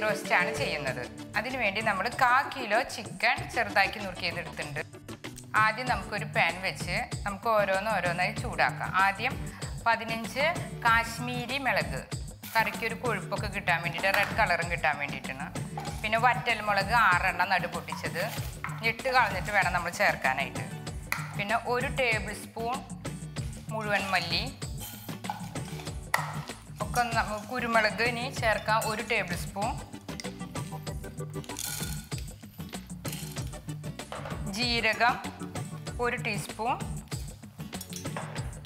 റോസ്റ്റാണ് ചെയ്യുന്നത്. അതിനു വേണ്ടി നമ്മൾ 1/4 കിലോ ചിക്കൻ ചെറുതാക്കി നുറുക്കിയതെടുത്തിട്ടുണ്ട്. ആദ്യം നമുക്കൊരു പാൻ വെച്ച് നമുക്ക് ഓരോന്നായി ചൂടാക്കാം. ആദ്യം 15 കാശ്മീരി മുളക്, കറിക്കൊരു കൊഴുപ്പൊക്കെ കിട്ടാൻ വേണ്ടിയിട്ട്, റെഡ് കളറും കിട്ടാൻ വേണ്ടിയിട്ടാണ്. പിന്നെ വറ്റൽ മുളക് 6 എണ്ണം നടു പൊട്ടിച്ചത്, ഇട്ട് കളഞ്ഞിട്ട് വേണം നമ്മൾ ചേർക്കാനായിട്ട്. പിന്നെ 1 ടേബിൾ സ്പൂൺ മുഴുവൻ മല്ലി ഒക്കെ, കുരുമുളക് ഇനി ചേർക്കാം 1 ടേബിൾ സ്പൂൺ, ജീരകം 1 ടീസ്പൂൺ,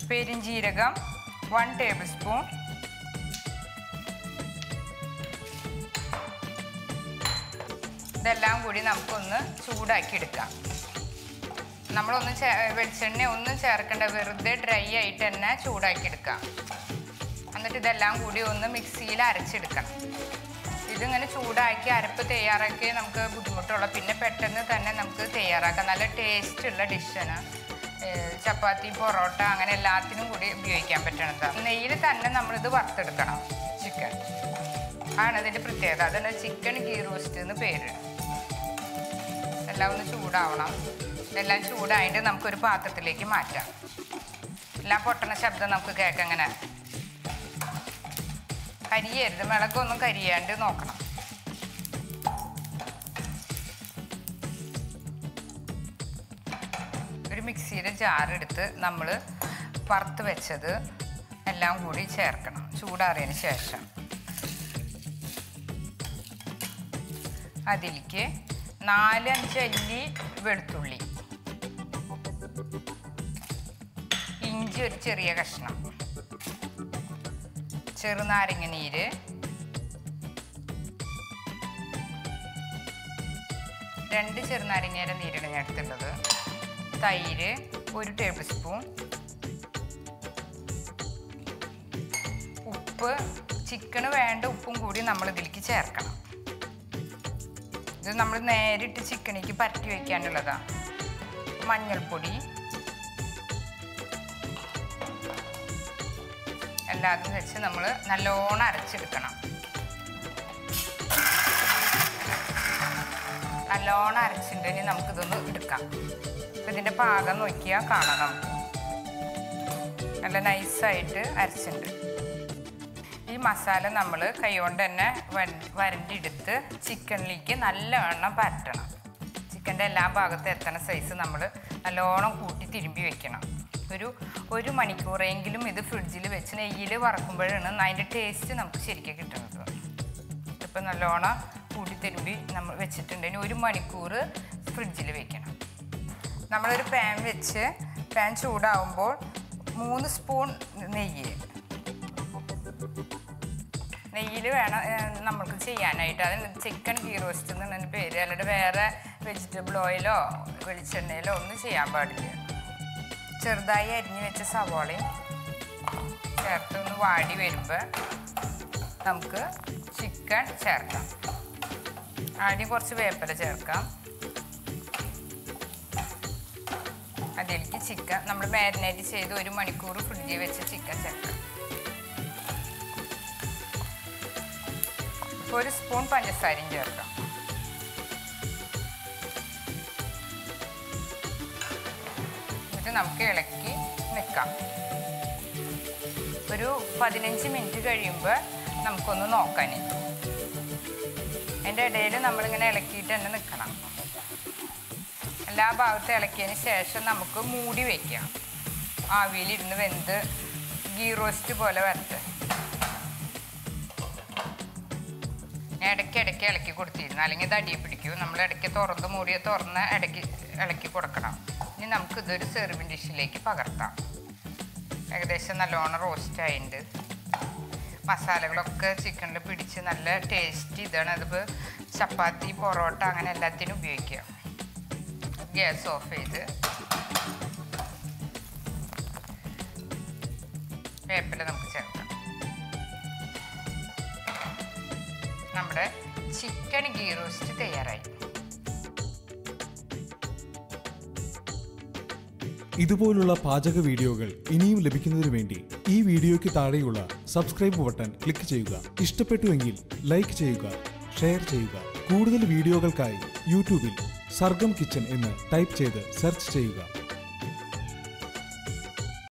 പെരിഞ്ജീരകം 1 ടേബിൾ സ്പൂൺ, ഇതെല്ലാം കൂടി നമുക്കൊന്ന് ചൂടാക്കി എടുക്കാം. നമ്മളൊന്നും വെളിച്ചെണ്ണ ഒന്നും ചേർക്കേണ്ട, വെറുതെ ഡ്രൈ ആയിട്ട് തന്നെ ചൂടാക്കി എടുക്കാം. എന്നിട്ട് ഇതെല്ലാം കൂടി ഒന്ന് മിക്സിയിൽ അരച്ചെടുക്കണം. ഇതിങ്ങനെ ചൂടാക്കി അരപ്പ് തയ്യാറാക്കി നമുക്ക് ബുദ്ധിമുട്ടുള്ള, പിന്നെ പെട്ടെന്ന് തന്നെ നമുക്ക് തയ്യാറാക്കാം. നല്ല ടേസ്റ്റുള്ള ഡിഷാണ്. ചപ്പാത്തി, പൊറോട്ട അങ്ങനെ എല്ലാത്തിനും കൂടി ഉപയോഗിക്കാൻ പറ്റണതാണ്. നെയ്യിൽ തന്നെ നമ്മളിത് വറുത്തെടുക്കണം. ചിക്കൻ ആണ് ഇതിൻ്റെ പ്രത്യേകത. അതാണ് ചിക്കൻ ഗീ റോസ്റ്റ് എന്ന് പേര്. എല്ലാം ഒന്ന് ചൂടാവണം. എല്ലാം ചൂടായിട്ട് നമുക്കൊരു പാത്രത്തിലേക്ക് മാറ്റാം. എല്ലാം പൊട്ടണ ശബ്ദം നമുക്ക് കേൾക്കാം. അങ്ങനെ കരിയരുത്, മിളകൊന്നും കരിയാണ്ട് നോക്കണം. ഒരു മിക്സിയുടെ ജാറെടുത്ത് നമ്മൾ വറുത്ത് വെച്ചത് എല്ലാം കൂടി ചേർക്കണം. ചൂടാറിയതിന് ശേഷം അതിലേക്ക് 4-5 അല്ലി വെളുത്തുള്ളി, ഇഞ്ചി ഒരു ചെറിയ കഷ്ണം, ചെറുനാരങ്ങ നീര്, 2 ചെറുനാരങ്ങയുടെ നീരാണ് ഞാൻ എടുത്തുള്ളത്, തൈര് 1 ടേബിൾ സ്പൂൺ, ഉപ്പ്, ചിക്കന് വേണ്ട ഉപ്പും കൂടി നമ്മൾ ഇതിലേക്ക് ചേർക്കണം. ഇത് നമ്മൾ നേരിട്ട് ചിക്കനിലേക്ക് പരട്ടി വയ്ക്കാനുള്ളതാണ്. മഞ്ഞൾപ്പൊടി, എല്ലാതും വെച്ച് നമ്മൾ നല്ലോണം അരച്ചെടുക്കണം. നല്ലോണം അരച്ചിട്ടുണ്ടെങ്കിൽ നമുക്കിതൊന്ന് എടുക്കാം. ഇതിൻ്റെ പാകം നോക്കിയാൽ കാണാം. നമുക്ക് നല്ല നൈസായിട്ട് അരച്ചിട്ടുണ്ട്. ഈ മസാല നമ്മൾ കൈകൊണ്ട് തന്നെ വരണ്ടിയെടുത്ത് ചിക്കനിലേക്ക് നല്ലവണ്ണം പരട്ടണം. ചിക്കൻ്റെ എല്ലാ ഭാഗത്തും എത്തണ സൈസ് നമ്മൾ നല്ലോണം കൂട്ടി തിരുമ്പി വെക്കണം. ഒരു മണിക്കൂറെങ്കിലും ഇത് ഫ്രിഡ്ജിൽ വെച്ച് നെയ്യിൽ വറക്കുമ്പോഴാണ് അതിൻ്റെ ടേസ്റ്റ് നമുക്ക് ശരിക്കും കിട്ടുന്നത്. ഇപ്പം നല്ലോണം കൂട്ടി തിരുമ്പി നമ്മൾ വെച്ചിട്ടുണ്ടെങ്കിൽ 1 മണിക്കൂർ ഫ്രിഡ്ജിൽ വെക്കണം. നമ്മളൊരു പാൻ വെച്ച് പാൻ ചൂടാവുമ്പോൾ 3 സ്പൂൺ നെയ്യിൽ വേണം നമ്മൾക്ക് ചെയ്യാനായിട്ട്. അതിന് ചിക്കൻ ഗീ റോസ്റ്റ് എന്നാണ് പേര്. അല്ലാതെ വേറെ വെജിറ്റബിൾ ഓയിലോ വെളിച്ചെണ്ണയിലോ ഒന്നും ചെയ്യാൻ പാടില്ല. ചെറുതായി അരിഞ്ഞ് വെച്ച സവാളയും ചേർത്ത് ഒന്ന് വാടി വരുമ്പോൾ നമുക്ക് ചിക്കൻ ചേർക്കാം. ആദ്യം കുറച്ച് വേപ്പില ചേർക്കാം. അതിലേക്ക് ചിക്കൻ നമ്മൾ മാരിനേറ്റ് ചെയ്ത് 1 മണിക്കൂർ ഫ്രിഡ്ജിൽ വെച്ച് ചിക്കൻ ചേർക്കാം. 1 സ്പൂൺ പഞ്ചസാരയും ചേർക്കാം. എന്നിട്ട് നമുക്ക് ഇളക്കി നിൽക്കാം. ഒരു 15 മിനിറ്റ് കഴിയുമ്പോൾ നമുക്കൊന്ന് നോക്കാൻ. അതിൻ്റെ ഇടയിൽ നമ്മളിങ്ങനെ ഇളക്കിയിട്ട് തന്നെ നിൽക്കണം. എല്ലാ ഭാഗത്തും ഇളക്കിയതിന് ശേഷം നമുക്ക് മൂടി വയ്ക്കാം. ആവിയിലിരുന്ന് വെന്ത് ഗീ റോസ്റ്റ് പോലെ വരട്ടെ. ഇടയ്ക്ക് ഇളക്കി കൊടുത്തിരുന്നു, അല്ലെങ്കിൽ ഇത് അടിയിൽ പിടിക്കും. നമ്മൾ ഇടയ്ക്ക് തുറന്ന് ഇളക്കി കൊടുക്കണം. ഇനി നമുക്കിതൊരു സെർവിങ് ഡിഷിലേക്ക് പകർത്താം. ഏകദേശം നല്ലോണം റോസ്റ്റ് ആയിട്ടുണ്ട്. മസാലകളൊക്കെ ചിക്കനിൽ പിടിച്ച് നല്ല ടേസ്റ്റ് ഇതാണ്. അതിപ്പോൾ ചപ്പാത്തി, പൊറോട്ട അങ്ങനെ എല്ലാത്തിനും ഉപയോഗിക്കാം. ഗ്യാസ് ഓഫ് ചെയ്ത് വേപ്പില നമുക്ക് ചേർക്കാം. നമ്മുടെ ചിക്കൻ ഗീ റോസ്റ്റ് തയ്യാറായി. ഇതുപോലുള്ള പാചക വീഡിയോകൾ ഇനിയും ലഭിക്കുന്നതിനു വേണ്ടി ഈ വീഡിയോയ്ക്ക് താഴെയുള്ള സബ്സ്ക്രൈബ് ബട്ടൺ ക്ലിക്ക് ചെയ്യുക. ഇഷ്ടപ്പെട്ടുവെങ്കിൽ ലൈക്ക് ചെയ്യുക. ഷെയർ ചെയ്യുക. കൂടുതൽ വീഡിയോകൾക്കായി യൂട്യൂബിൽ സർഗം കിച്ചൻ എന്ന് ടൈപ്പ് ചെയ്ത് സെർച്ച് ചെയ്യുക.